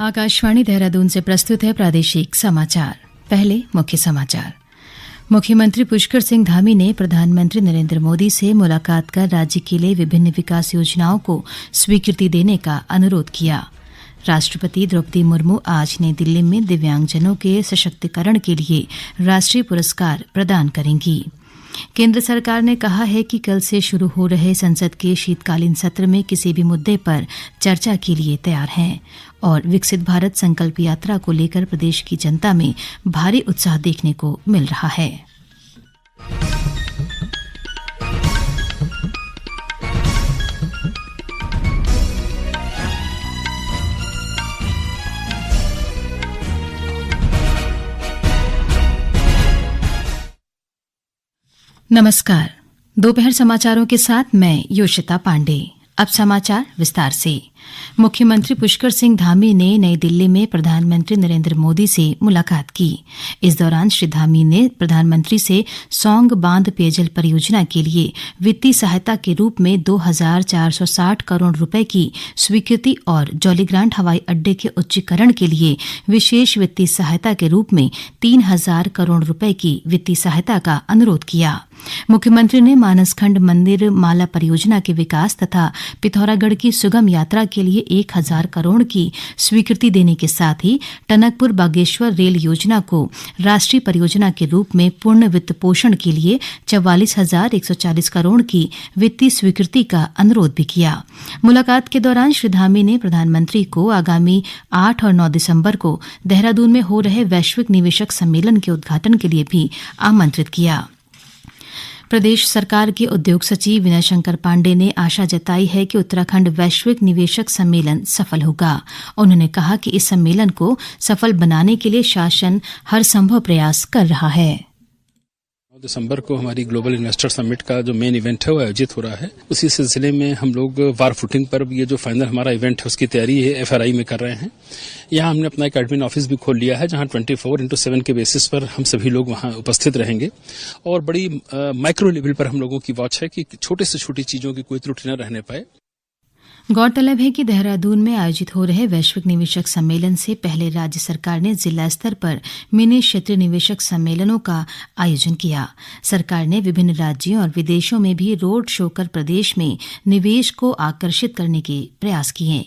आकाशवाणी देहरादून से प्रस्तुत है प्रादेशिक समाचार। पहले मुख्य समाचार। मुख्यमंत्री पुष्कर सिंह धामी ने प्रधानमंत्री नरेंद्र मोदी से मुलाकात कर राज्य के लिए विभिन्न विकास योजनाओं को स्वीकृति देने का अनुरोध किया। राष्ट्रपति द्रौपदी मुर्मू आज नई दिल्ली में दिव्यांगजनों के सशक्तिकरण के लिए राष्ट्रीय पुरस्कार प्रदान करेंगी। केंद्र सरकार ने कहा है कि कल से शुरू हो रहे संसद के शीतकालीन सत्र में किसी भी मुद्दे पर चर्चा के लिए तैयार है और विकसित भारत संकल्प यात्रा को लेकर प्रदेश की जनता में भारी उत्साह देखने को मिल रहा है। नमस्कार। दोपहर समाचारों के साथ मैं योशिता पांडे। अब समाचार विस्तार से। मुख्यमंत्री पुष्कर सिंह धामी ने नई दिल्ली में प्रधानमंत्री नरेंद्र मोदी से मुलाकात की। इस दौरान श्री धामी ने प्रधानमंत्री से सौंग बांध पेयजल परियोजना के लिए वित्तीय सहायता के रूप में 2,460 करोड़ रुपए की स्वीकृति और जौलीग्रांट हवाई अड्डे के उच्चीकरण के लिए विशेष वित्तीय सहायता के रूप में 3,000 करोड़ रुपए की वित्तीय सहायता का अनुरोध किया। मुख्यमंत्री ने मानसखंड मंदिर माला परियोजना के विकास तथा पिथौरागढ़ की सुगम यात्रा के लिए 1,000 करोड़ की स्वीकृति देने के साथ ही टनकपुर बागेश्वर रेल योजना को राष्ट्रीय परियोजना के रूप में पूर्ण वित्त पोषण के लिए 44,140 करोड़ की वित्तीय स्वीकृति का अनुरोध भी किया। मुलाकात के दौरान श्री धामी ने प्रधानमंत्री को आगामी 8 और 9 दिसंबर को देहरादून में हो रहे वैश्विक निवेशक सम्मेलन के उद्घाटन के लिए भी आमंत्रित किया। प्रदेश सरकार के उद्योग सचिव विनय शंकर पांडे ने आशा जताई है कि उत्तराखंड वैश्विक निवेशक सम्मेलन सफल होगा। उन्होंने कहा कि इस सम्मेलन को सफल बनाने के लिए शासन हर संभव प्रयास कर रहा है। 9 दिसंबर को हमारी ग्लोबल इन्वेस्टर समिट का जो मेन इवेंट है वो आयोजित हो रहा है। उसी सिलसिले में हम लोग वार फुटिंग पर ये जो फाइनल हमारा इवेंट है उसकी तैयारी है FRI में कर रहे हैं। यहाँ हमने अपना एक एडमिन ऑफिस भी खोल लिया है जहाँ 24/7 के बेसिस पर हम सभी लोग वहाँ उपस्थित रहेंगे और बड़ी माइक्रो लेवल पर हम लोगों की वॉच है कि छोटे से छोटी चीजों की कोई त्रुटि न रहने पाए। गौरतलब है कि देहरादून में आयोजित हो रहे वैश्विक निवेशक सम्मेलन से पहले राज्य सरकार ने जिला स्तर पर मिनी क्षेत्रीय निवेशक सम्मेलनों का आयोजन किया। सरकार ने विभिन्न राज्यों और विदेशों में भी रोड शो कर प्रदेश में निवेश को आकर्षित करने के प्रयास किए।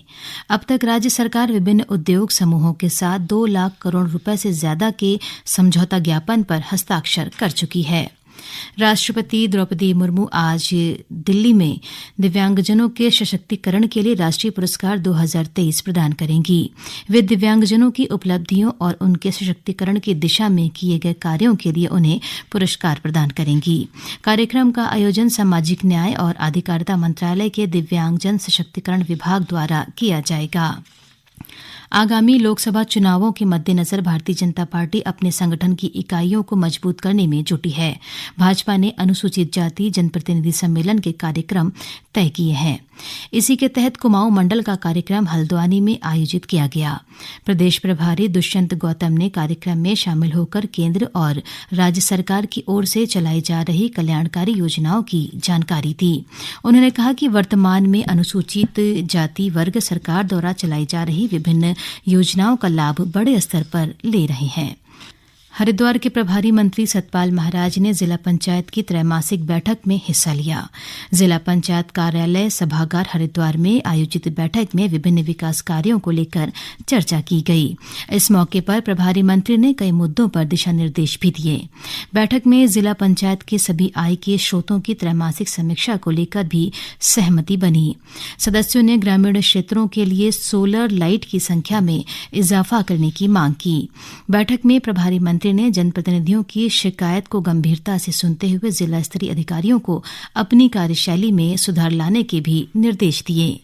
अब तक राज्य सरकार विभिन्न उद्योग समूहों के साथ 2 लाख करोड़ रुपए से ज्यादा के समझौता ज्ञापन पर हस्ताक्षर कर चुकी है। राष्ट्रपति द्रौपदी मुर्मू आज दिल्ली में दिव्यांगजनों के सशक्तिकरण के लिए राष्ट्रीय पुरस्कार 2023 प्रदान करेंगी। वे दिव्यांगजनों की उपलब्धियों और उनके सशक्तिकरण की दिशा में किए गए कार्यों के लिए उन्हें पुरस्कार प्रदान करेंगी। कार्यक्रम का आयोजन सामाजिक न्याय और अधिकारिता मंत्रालय के दिव्यांगजन सशक्तिकरण विभाग द्वारा किया जाएगा। आगामी लोकसभा चुनावों के मद्देनजर भारतीय जनता पार्टी अपने संगठन की इकाइयों को मजबूत करने में जुटी है। भाजपा ने अनुसूचित जाति जनप्रतिनिधि सम्मेलन के कार्यक्रम तय किए हैं। इसी के तहत कुमाऊं मंडल का कार्यक्रम हल्द्वानी में आयोजित किया गया। प्रदेश प्रभारी दुष्यंत गौतम ने कार्यक्रम में शामिल होकर केंद्र और राज्य सरकार की ओर से चलाई जा रही कल्याणकारी योजनाओं की जानकारी दी। उन्होंने कहा कि वर्तमान में अनुसूचित जाति वर्ग सरकार द्वारा चलाई जा रही विभिन्न योजनाओं का लाभ बड़े स्तर पर ले रहे हैं। हरिद्वार के प्रभारी मंत्री सतपाल महाराज ने जिला पंचायत की त्रैमासिक बैठक में हिस्सा लिया। जिला पंचायत कार्यालय सभागार हरिद्वार में आयोजित बैठक में विभिन्न विकास कार्यों को लेकर चर्चा की गई। इस मौके पर प्रभारी मंत्री ने कई मुद्दों पर दिशा निर्देश भी दिए। बैठक में जिला पंचायत के सभी आय के स्रोतों की त्रैमासिक समीक्षा को लेकर भी सहमति बनी। सदस्यों ने ग्रामीण क्षेत्रों के लिए सोलर लाइट की संख्या में इजाफा करने की मांग की। बैठक में प्रभारी मंत्री ने जनप्रतिनिधियों की शिकायत को गंभीरता से सुनते हुए जिला स्तरीय अधिकारियों को अपनी कार्यशैली में सुधार लाने के भी निर्देश दिए।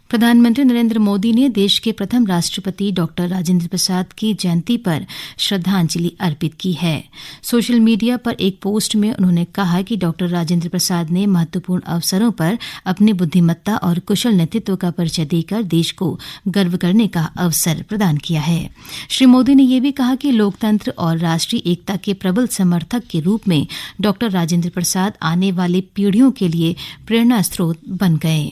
प्रधानमंत्री नरेंद्र मोदी ने देश के प्रथम राष्ट्रपति डॉक्टर राजेंद्र प्रसाद की जयंती पर श्रद्धांजलि अर्पित की है। सोशल मीडिया पर एक पोस्ट में उन्होंने कहा कि डॉक्टर राजेंद्र प्रसाद ने महत्वपूर्ण अवसरों पर अपनी बुद्धिमत्ता और कुशल नेतृत्व का परिचय देकर देश को गर्व करने का अवसर प्रदान किया है। श्री मोदी ने यह भी कहा कि लोकतंत्र और राष्ट्रीय एकता के प्रबल समर्थक के रूप में डॉक्टर राजेंद्र प्रसाद आने वाली पीढ़ियों के लिए प्रेरणा स्रोत बन गए।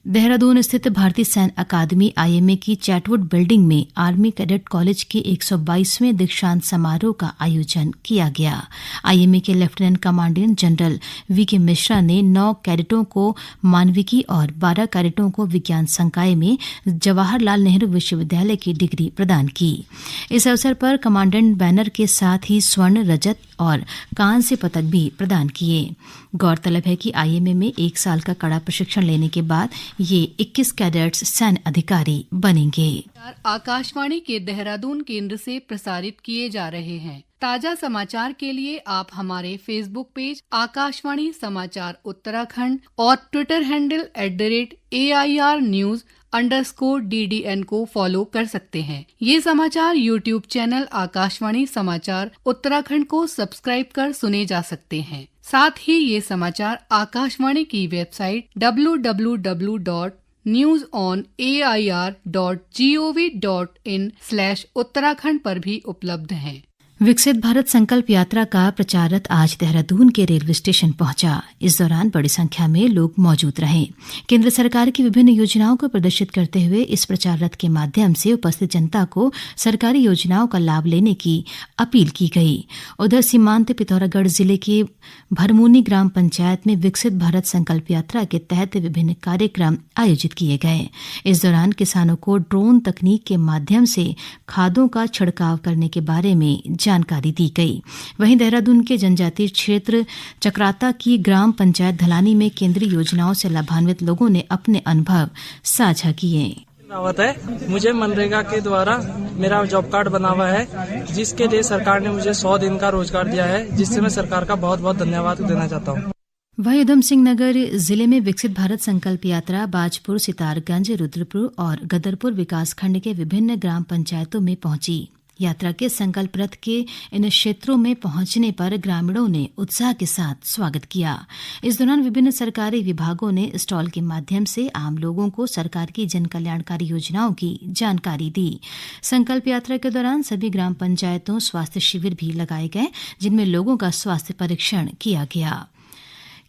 देहरादून स्थित भारतीय सैन्य अकादमी आईएमए की चैटवुड बिल्डिंग में आर्मी कैडेट कॉलेज के 122वें दीक्षांत समारोह का आयोजन किया गया। आईएमए के lieutenant commandant general VK Mishra ने 9 कैडेटों को मानविकी और 12 कैडेटों को विज्ञान संकाय में जवाहरलाल नेहरू विश्वविद्यालय की डिग्री प्रदान की। इस अवसर पर कमांडेंट बैनर के साथ ही स्वर्ण, रजत और कांस्य पदक भी प्रदान किए। गौरतलब है कि आईएमए में 1 साल का कड़ा प्रशिक्षण लेने के बाद ये 21 कैडेट्स सैन्य अधिकारी बनेंगे। आकाशवाणी के देहरादून केंद्र से प्रसारित किए जा रहे हैं। ताजा समाचार के लिए आप हमारे फेसबुक पेज आकाशवाणी समाचार उत्तराखंड और ट्विटर हैंडल @AIR News_DDN को फॉलो कर सकते हैं। ये समाचार यूट्यूब चैनल आकाशवाणी समाचार उत्तराखंड को सब्सक्राइब कर सुने जा सकते हैं। साथ ही ये समाचार आकाशवाणी की वेबसाइट www.newsonair.gov.in/उत्तराखंड पर भी उपलब्ध हैं। विकसित भारत संकल्प यात्रा का प्रचार रथ आज देहरादून के रेलवे स्टेशन पहुंचा। इस दौरान बड़ी संख्या में लोग मौजूद रहे। केंद्र सरकार की विभिन्न योजनाओं को प्रदर्शित करते हुए इस प्रचार रथ के माध्यम से उपस्थित जनता को सरकारी योजनाओं का लाभ लेने की अपील की गई। उधर सीमांत पिथौरागढ़ जिले के भरमूनी ग्राम पंचायत में विकसित भारत संकल्प यात्रा के तहत विभिन्न कार्यक्रम आयोजित किए गए। इस दौरान किसानों को ड्रोन तकनीक के माध्यम से खादों का छिड़काव करने के बारे में जानकारी दी गई। वहीं देहरादून के जनजातीय क्षेत्र चक्राता की ग्राम पंचायत धलानी में केंद्रीय योजनाओं से लाभान्वित लोगों ने अपने अनुभव साझा किए। रावत है, मुझे मनरेगा के द्वारा मेरा जॉब कार्ड बना हुआ है, जिसके लिए सरकार ने मुझे 100 दिन का रोजगार दिया है, जिससे मैं सरकार का बहुत बहुत धन्यवाद देना चाहता हूँ। वहीं उधम सिंह नगर जिले में विकसित भारत संकल्प यात्रा बाजपुर, सितारगंज, रुद्रपुर और गदरपुर विकासखंड के विभिन्न ग्राम पंचायतों में पहुंची। यात्रा के संकल्प रथ के इन क्षेत्रों में पहुंचने पर ग्रामीणों ने उत्साह के साथ स्वागत किया। इस दौरान विभिन्न सरकारी विभागों ने स्टॉल के माध्यम से आम लोगों को सरकार की जन कल्याणकारी योजनाओं की जानकारी दी। संकल्प यात्रा के दौरान सभी ग्राम पंचायतों स्वास्थ्य शिविर भी लगाए गए, जिनमें लोगों का स्वास्थ्य परीक्षण किया गया।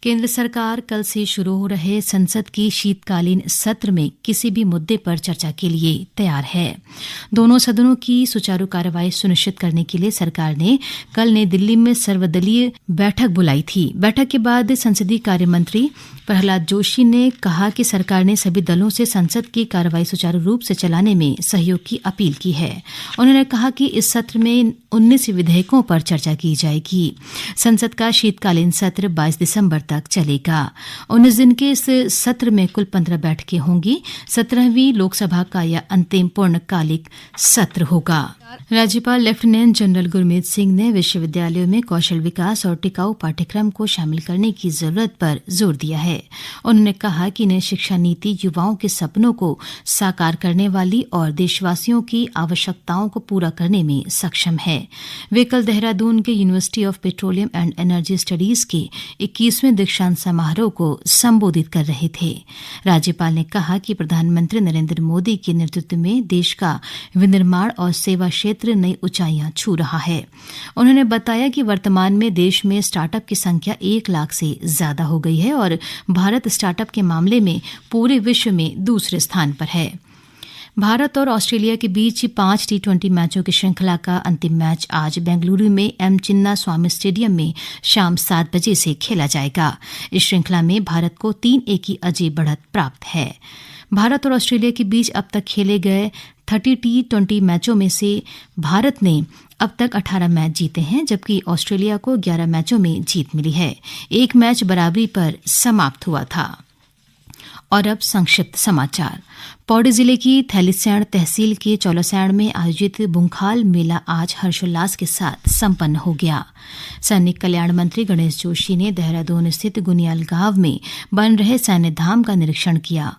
केंद्र सरकार कल से शुरू हो रहे संसद की शीतकालीन सत्र में किसी भी मुद्दे पर चर्चा के लिए तैयार है। दोनों सदनों की सुचारू कार्रवाई सुनिश्चित करने के लिए सरकार ने कल नई दिल्ली में सर्वदलीय बैठक बुलाई थी। बैठक के बाद संसदीय कार्य मंत्री प्रहलाद जोशी ने कहा कि सरकार ने सभी दलों से संसद की कार्रवाई सुचारू रूप से चलाने में सहयोग की अपील की है। उन्होंने कहा कि इस सत्र में 19 विधेयकों पर चर्चा की जाएगी। संसद का शीतकालीन सत्र 22 दिसंबर तक चलेगा। 19 दिन के इस सत्र में कुल 15 बैठकें होंगी। 17वीं लोकसभा का यह अंतिम पूर्णकालिक सत्र होगा। राज्यपाल लेफ्टिनेंट जनरल गुरमीत सिंह ने विश्वविद्यालयों में कौशल विकास और टिकाऊ पाठ्यक्रम को शामिल करने की जरूरत पर जोर दिया है। उन्होंने कहा कि नई शिक्षा नीति युवाओं के सपनों को साकार करने वाली और देशवासियों की आवश्यकताओं को पूरा करने में सक्षम है। वे कल देहरादून के university of petroleum and energy studies के 21वें दीक्षांत समारोह को संबोधित कर रहे थे। राज्यपाल ने कहा कि प्रधानमंत्री नरेंद्र मोदी के नेतृत्व में देश का विनिर्माण और सेवा क्षेत्र नई ऊंचाइयां छू रहा है। उन्होंने बताया कि वर्तमान में देश में स्टार्टअप की संख्या 1 लाख से ज्यादा हो गई है और भारत स्टार्टअप के मामले में पूरे विश्व में दूसरे स्थान पर है। भारत और ऑस्ट्रेलिया के बीच 5 T20 मैचों की श्रृंखला का अंतिम मैच आज बेंगलुरु में एम चिन्ना स्वामी स्टेडियम में शाम 7 बजे से खेला जाएगा। इस श्रृंखला में भारत को 3-1 की अजय बढ़त प्राप्त है। भारत और ऑस्ट्रेलिया के बीच अब तक खेले गए 30 T20 मैचों में से भारत ने अब तक 18 मैच जीते हैं, जबकि ऑस्ट्रेलिया को 11 मैचों में जीत मिली है। एक मैच बराबरी पर समाप्त हुआ था। और अब संक्षिप्त समाचार। पौड़ी जिले की थैलीसैंण तहसील के चौलासैंण में आयोजित बुंखाल मेला आज हर्षोल्लास के साथ संपन्न हो गया। सैनिक कल्याण मंत्री गणेश जोशी ने देहरादून स्थित गुनियाल गांव में बन रहे सैन्य धाम का निरीक्षण किया।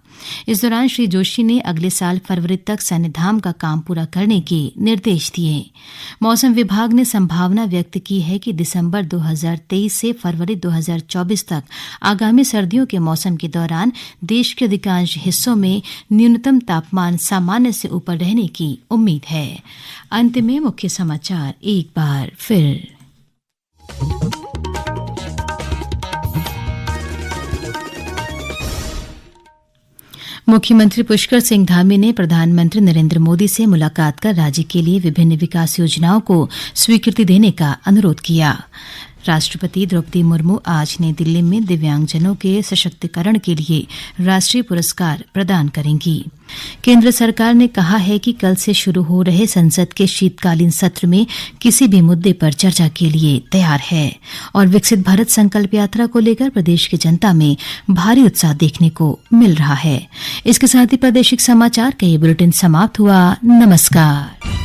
इस दौरान श्री जोशी ने अगले साल फरवरी तक सैन्य धाम का काम पूरा करने के निर्देश दिए। मौसम विभाग ने संभावना व्यक्त की है कि दिसंबर 2023 से फरवरी 2024 तक आगामी सर्दियों के मौसम के दौरान देश के अधिकांश हिस्सों में न्यूनतम तापमान सामान्य से ऊपर रहने की उम्मीद है। अंत में मुख्य समाचार एक बार फिर। मुख्यमंत्री पुष्कर सिंह धामी ने प्रधानमंत्री नरेंद्र मोदी से मुलाकात कर राज्य के लिए विभिन्न विकास योजनाओं को स्वीकृति देने का अनुरोध किया। राष्ट्रपति द्रौपदी मुर्मू आज नई दिल्ली में दिव्यांगजनों के सशक्तिकरण के लिए राष्ट्रीय पुरस्कार प्रदान करेंगी। केंद्र सरकार ने कहा है कि कल से शुरू हो रहे संसद के शीतकालीन सत्र में किसी भी मुद्दे पर चर्चा के लिए तैयार है और विकसित भारत संकल्प यात्रा को लेकर प्रदेश की जनता में भारी उत्साह देखने को मिल रहा है। इसके साथ ही प्रादेशिक समाचार का ये बुलेटिन समाप्त हुआ। नमस्कार।